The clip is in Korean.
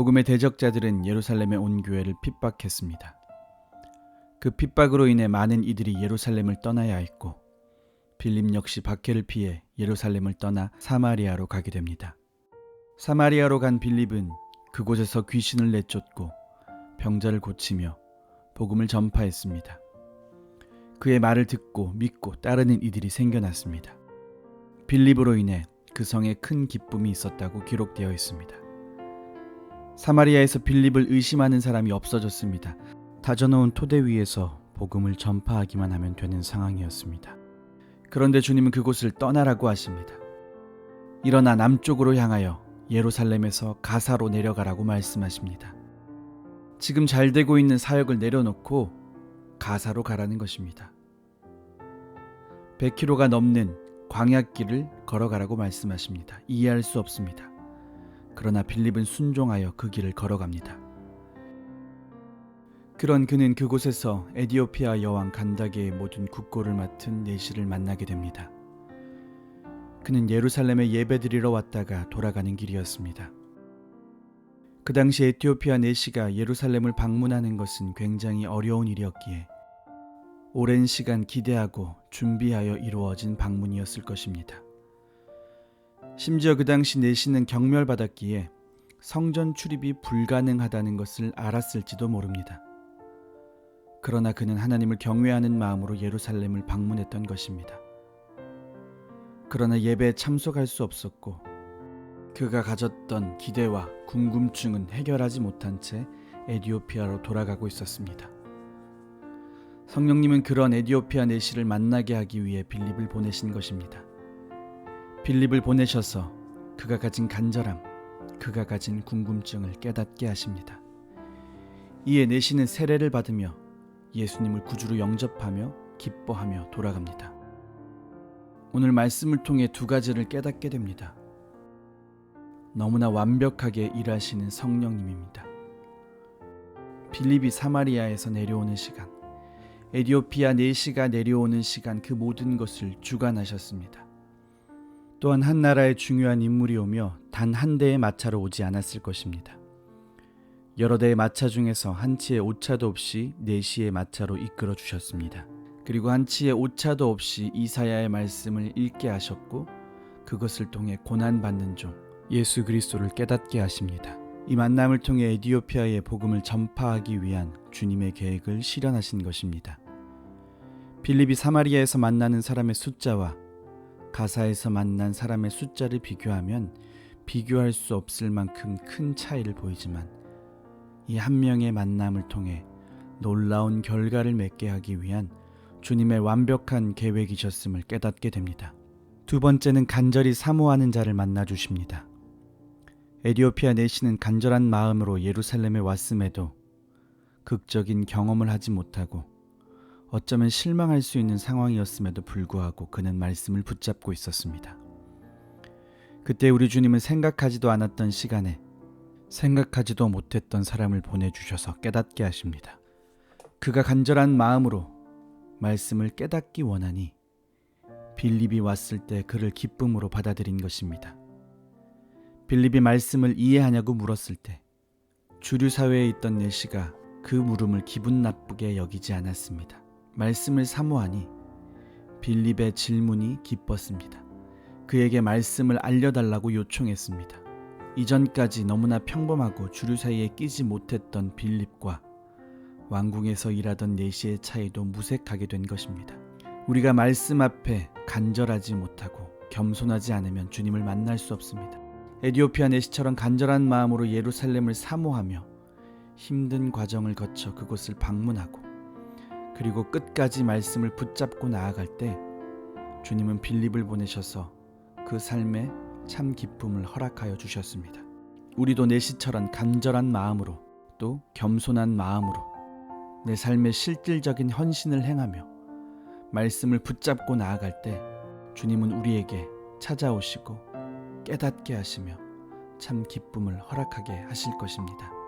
복음의 대적자들은 예루살렘에 온 교회를 핍박했습니다. 그 핍박으로 인해 많은 이들이 예루살렘을 떠나야 했고 빌립 역시 박해를 피해 예루살렘을 떠나 사마리아로 가게 됩니다. 사마리아로 간 빌립은 그곳에서 귀신을 내쫓고 병자를 고치며 복음을 전파했습니다. 그의 말을 듣고 믿고 따르는 이들이 생겨났습니다. 빌립으로 인해 그 성에 큰 기쁨이 있었다고 기록되어 있습니다. 사마리아에서 빌립을 의심하는 사람이 없어졌습니다. 다져놓은 토대 위에서 복음을 전파하기만 하면 되는 상황이었습니다. 그런데 주님은 그곳을 떠나라고 하십니다. 일어나 남쪽으로 향하여 예루살렘에서 가사로 내려가라고 말씀하십니다. 지금 잘 되고 있는 사역을 내려놓고 가사로 가라는 것입니다. 100km가 넘는 광야길을 걸어가라고 말씀하십니다. 이해할 수 없습니다. 그러나 빌립은 순종하여 그 길을 걸어갑니다. 그런 그는 그곳에서 에디오피아 여왕 간다게의 모든 국고를 맡은 내시를 만나게 됩니다. 그는 예루살렘에 예배드리러 왔다가 돌아가는 길이었습니다. 그 당시 에티오피아 내시가 예루살렘을 방문하는 것은 굉장히 어려운 일이었기에 오랜 시간 기대하고 준비하여 이루어진 방문이었을 것입니다. 심지어 그 당시 내시는 경멸받았기에 성전 출입이 불가능하다는 것을 알았을지도 모릅니다. 그러나 그는 하나님을 경외하는 마음으로 예루살렘을 방문했던 것입니다. 그러나 예배에 참석할 수 없었고 그가 가졌던 기대와 궁금증은 해결하지 못한 채 에디오피아로 돌아가고 있었습니다. 성령님은 그런 에디오피아 내시를 만나게 하기 위해 빌립을 보내신 것입니다. 빌립을 보내셔서 그가 가진 간절함, 그가 가진 궁금증을 깨닫게 하십니다. 이에 내시는 세례를 받으며 예수님을 구주로 영접하며 기뻐하며 돌아갑니다. 오늘 말씀을 통해 두 가지를 깨닫게 됩니다. 너무나 완벽하게 일하시는 성령님입니다. 빌립이 사마리아에서 내려오는 시간, 에디오피아 내시가 내려오는 시간, 그 모든 것을 주관하셨습니다. 또한 한 나라의 중요한 인물이 오며 단 한 대의 마차로 오지 않았을 것입니다. 여러 대의 마차 중에서 한 치의 오차도 없이 내시의 마차로 이끌어 주셨습니다. 그리고 한 치의 오차도 없이 이사야의 말씀을 읽게 하셨고 그것을 통해 고난받는 종 예수 그리스도를 깨닫게 하십니다. 이 만남을 통해 에디오피아의 복음을 전파하기 위한 주님의 계획을 실현하신 것입니다. 빌립이 사마리아에서 만나는 사람의 숫자와 가사에서 만난 사람의 숫자를 비교하면 비교할 수 없을 만큼 큰 차이를 보이지만 이 한 명의 만남을 통해 놀라운 결과를 맺게 하기 위한 주님의 완벽한 계획이셨음을 깨닫게 됩니다. 두 번째는 간절히 사모하는 자를 만나 주십니다. 에디오피아 내시는 간절한 마음으로 예루살렘에 왔음에도 극적인 경험을 하지 못하고 어쩌면 실망할 수 있는 상황이었음에도 불구하고 그는 말씀을 붙잡고 있었습니다. 그때 우리 주님은 생각하지도 않았던 시간에 생각하지도 못했던 사람을 보내주셔서 깨닫게 하십니다. 그가 간절한 마음으로 말씀을 깨닫기 원하니 빌립이 왔을 때 그를 기쁨으로 받아들인 것입니다. 빌립이 말씀을 이해하냐고 물었을 때 주류 사회에 있던 내시가 그 물음을 기분 나쁘게 여기지 않았습니다. 말씀을 사모하니 빌립의 질문이 기뻤습니다. 그에게 말씀을 알려달라고 요청했습니다. 이전까지 너무나 평범하고 주류 사이에 끼지 못했던 빌립과 왕궁에서 일하던 내시의 차이도 무색하게 된 것입니다. 우리가 말씀 앞에 간절하지 못하고 겸손하지 않으면 주님을 만날 수 없습니다. 에디오피아 내시처럼 간절한 마음으로 예루살렘을 사모하며 힘든 과정을 거쳐 그곳을 방문하고 그리고 끝까지 말씀을 붙잡고 나아갈 때 주님은 빌립을 보내셔서 그 삶에 참 기쁨을 허락하여 주셨습니다. 우리도 내시처럼 간절한 마음으로 또 겸손한 마음으로 내 삶의 실질적인 헌신을 행하며 말씀을 붙잡고 나아갈 때 주님은 우리에게 찾아오시고 깨닫게 하시며 참 기쁨을 허락하게 하실 것입니다.